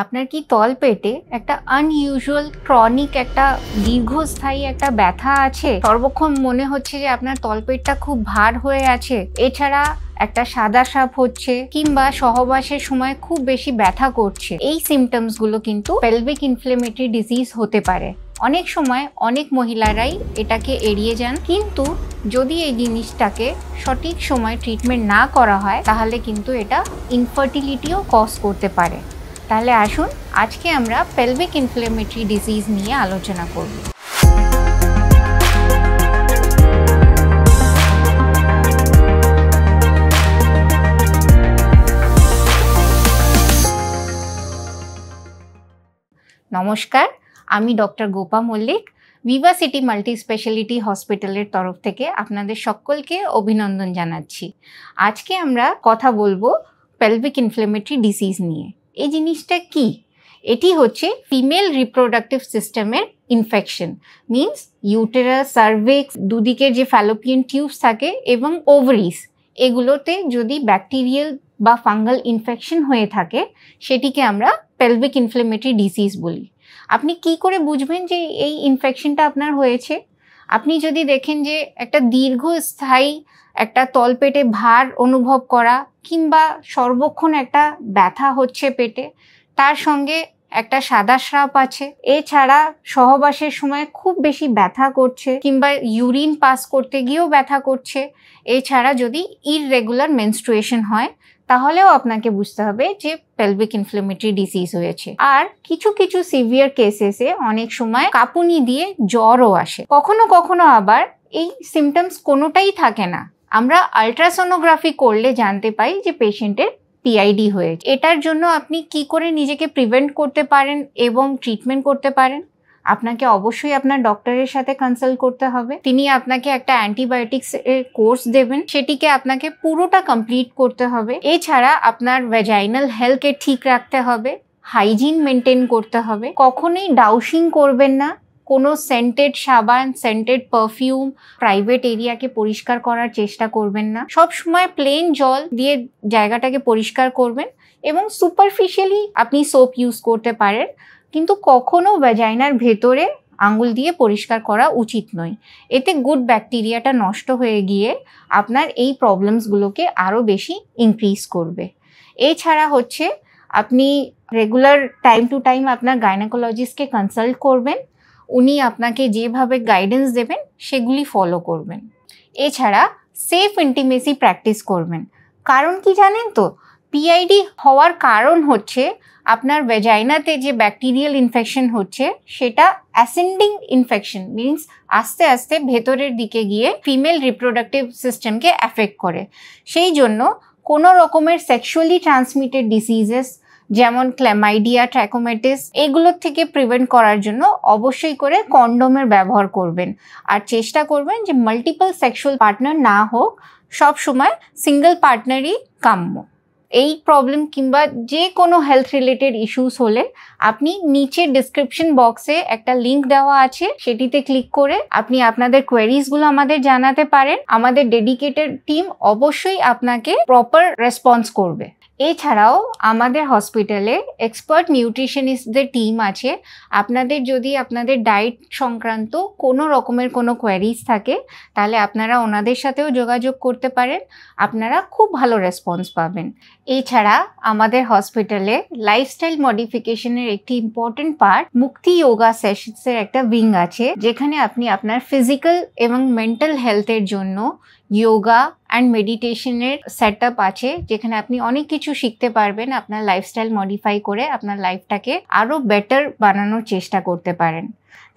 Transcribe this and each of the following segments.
আপনার কি তলপেটে একটা আনইউজুয়াল ক্রনিক একটা দীর্ঘস্থায়ী একটা ব্যথা আছে? সর্বক্ষণ মনে হচ্ছে যে আপনার তলপেটটা খুব ভার হয়ে আছে। এছাড়া একটা সাদা সাপ হচ্ছে কিংবা সহবাসের সময় খুব বেশি ব্যথা করছে। এই সিমটমস গুলো কিন্তু পেলভিক ইনফ্লেমেটরি ডিজিজ হতে পারে। অনেক সময় অনেক মহিলারাই এটাকে এড়িয়ে যান, কিন্তু যদি এই জিনিসটাকে সঠিক সময় ট্রিটমেন্ট না করা হয় তাহলে কিন্তু এটা ইনফার্টিলিটিও কজ করতে পারে। তাহলে আসুন আজকে আমরা পেলভিক ইনফ্লেমেটরি ডিজিজ নিয়ে আলোচনা করব। নমস্কার, আমি doctor Gopa Mallick, Viva City Multi Speciality হসপিটালের তরফ থেকে আপনাদের সকলকে অভিনন্দন জানাচ্ছি। আজকে আমরা কথা বলবো পেলভিক ইনফ্লেমেটরি ডিজিজ নিয়ে। এই জিনিসটা কি? এটি হচ্ছে ফিমেল রিপ্রোডাক্টিভ সিস্টেমের ইনফেকশন। মিনস ইউটেরাস, সার্ভিক্স, দুদিকের যে ফ্যালোপিয়ান টিউবস থাকে এবং ওভারিস, এগুলোতে যদি ব্যাকটেরিয়াল বা ফাঙ্গাল ইনফেকশন হয়ে থাকে সেটিকে আমরা পেলভিক ইনফ্লেমেটরি ডিজিজ বলি। আপনি কি করে বুঝবেন যে এই ইনফেকশনটা আপনার হয়েছে? আপনি যদি দেখেন যে একটা দীর্ঘস্থায়ী একটা তলপেটে ভার অনুভব করা কিংবা সর্বক্ষণ একটা ব্যথা হচ্ছে পেটে, তার সঙ্গে একটা সাদা স্রাব আছে, এছাড়া সহবাসের সময় খুব বেশি ব্যথা করছে কিংবা ইউরিন পাস করতে গিয়েও ব্যথা করছে, এছাড়া যদি ইররেগুলার মেনস্ট্রুয়েশন হয় তাহলেও আপনাকে বুঝতে হবে যে পেলভিক ইনফ্লেমেটরি ডিজিজ হয়েছে। আর কিছু কিছু সিভিয়ার কেসেসে অনেক সময় কাঁপুনি দিয়ে জ্বরও আসে। কখনো কখনো আবার এই সিমটমস কোনোটাই থাকে না। আমরা আলট্রাসোনোগ্রাফি করলে জানতে পাই যে পেশেন্টের পিআইডি হয়েছে। এটার জন্য আপনি কি করে নিজেকে প্রিভেন্ট করতে পারেন এবং ট্রিটমেন্ট করতে পারেন? আপনাকে অবশ্যই আপনার ডক্টরের সাথে কনসাল্ট করতে হবে। তিনি আপনাকে একটা অ্যান্টিবায়োটিক্স এর কোর্স দেবেন, সেটিকে আপনাকে পুরোটা কমপ্লিট করতে হবে। এছাড়া আপনার ভ্যাজাইনাল হেলথকে ঠিক রাখতে হবে, হাইজিন মেনটেন করতে হবে। কখনোই ডাউসিং করবেন না, কোনো সেন্টেড সাবান, সেন্টেড পারফিউম, প্রাইভেট এরিয়াকে পরিষ্কার করার চেষ্টা করবেন না। সব সময় প্লেন জল দিয়ে জায়গাটাকে পরিষ্কার করবেন এবং সুপারফিশিয়ালি আপনি সোপ ইউজ করতে পারেন, কিন্তু কখনো ভ্যাজাইনার ভেতরে আঙ্গুল দিয়ে পরিষ্কার করা উচিত নয়। এতে গুড ব্যাকটেরিয়াটা নষ্ট হয়ে গিয়ে আপনার এই প্রবলেমসগুলোকে আরও বেশি ইনক্রিজ করবে। এছাড়া হচ্ছে আপনি রেগুলার টাইম টু টাইম আপনার গাইনোকোলজিস্টকে কনসাল্ট করবেন। উনি আপনাকে যেভাবে গাইডেন্স দেবেন সেগুলি ফলো করবেন। এছাড়া সেফ ইন্টিমেসি প্র্যাকটিস করবেন। কারণ কি জানেন তো? পিআইডি হওয়ার কারণ হচ্ছে আপনার ভ্যাজাইনাতে যে ব্যাকটেরিয়াল ইনফেকশন হচ্ছে সেটা অ্যাসেন্ডিং ইনফেকশন, মিনস আস্তে আস্তে ভেতরের দিকে গিয়ে ফিমেল রিপ্রোডাক্টিভ সিস্টেমকে অ্যাফেক্ট করে। সেই জন্য কোনো রকমের সেক্সুয়ালি ট্রান্সমিটেড ডিজিজেস যেমন ক্ল্যামাইডিয়া, ট্র্যাকোমেটিস, এগুলোর থেকে প্রিভেন্ট করার জন্য অবশ্যই করে কন্ডোমের ব্যবহার করবেন। আর চেষ্টা করবেন যে মাল্টিপল সেক্সুয়াল পার্টনার না হোক, সব সময় সিঙ্গেল পার্টনারই কাম্য। এই প্রবলেম কিংবা যে কোনো হেলথ রিলেটেড ইস্যুস হলে আপনি নিচে ডিসক্রিপশন বক্সে একটা লিঙ্ক দেওয়া আছে, সেটিতে ক্লিক করে আপনি আপনাদের কোয়েরিজগুলো আমাদের জানাতে পারেন। আমাদের ডেডিকেটেড টিম অবশ্যই আপনাকে প্রপার রেসপন্স করবে। এছাড়াও আমাদের হসপিটালে এক্সপার্ট নিউট্রিশনিস্টদের টিম আছে। আপনাদের যদি আপনাদের ডায়েট সংক্রান্ত কোনো রকমের কোনো কোয়েরিজ থাকে তাহলে আপনারা ওনাদের সাথেও যোগাযোগ করতে পারেন, আপনারা খুব ভালো রেসপন্স পাবেন। এছাড়া আমাদের হসপিটালে লাইফস্টাইল মডিফিকেশনের একটি ইম্পর্টেন্ট পার্ট মুক্তি যোগা সেশনসের একটা উইং আছে, যেখানে আপনি আপনার ফিজিক্যাল এবং মেন্টাল হেলথের জন্য যোগা অ্যান্ড মেডিটেশনের সেট আপ আছে, যেখানে আপনি অনেক কিছু শিখতে পারবেন। আপনার লাইফস্টাইল মডিফাই করে আপনার লাইফটাকে আরও বেটার বানানোর চেষ্টা করতে পারেন।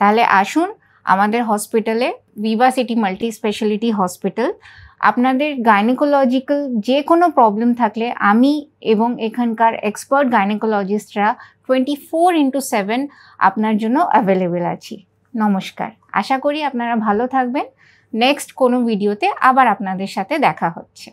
তাহলে আসুন আমাদের হসপিটালে, Viva City Multi speciality hospital, আপনাদের গাইনোকোলজিক্যাল যে কোনো প্রবলেম থাকলে আমি এবং এখানকার এক্সপার্ট গাইনোকোলজিস্টরা 24/7 আপনার জন্য অ্যাভেলেবেল আছি। নমস্কার, আশা করি আপনারা ভালো থাকবেন। নেক্সট কোনো ভিডিওতে আবার আপনাদের সাথে দেখা হচ্ছে।